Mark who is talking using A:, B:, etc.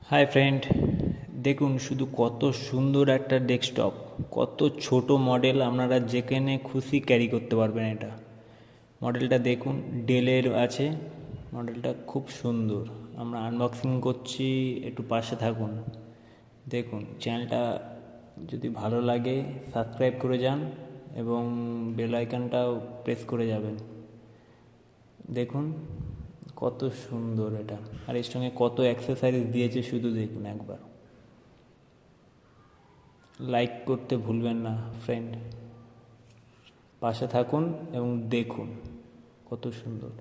A: Hi friend, দেখুন শুধু কত সুন্দর একটা ডেস্কটপ, কত ছোট মডেল, আপনারা যেখানে খুশি ক্যারি করতে পারবেন। এটা মডেলটা দেখুন, ডেলের আছে। মডেলটা খুব সুন্দর। আমরা আনবক্সিং করছি, একটু পাশে থাকুন। দেখুন চ্যানেলটা যদি ভালো লাগে সাবস্ক্রাইব করে যান এবং বেল আইকনটাও প্রেস করে যাবেন। দেখুন কত সুন্দর এটা, আর এর সঙ্গে কত অ্যাক্সেসরিজ দিয়েছে শুধু দেখুন একবার। লাইক করতে ভুলবেন না ফ্রেন্ড, পাশে থাকুন এবং দেখুন কত সুন্দর।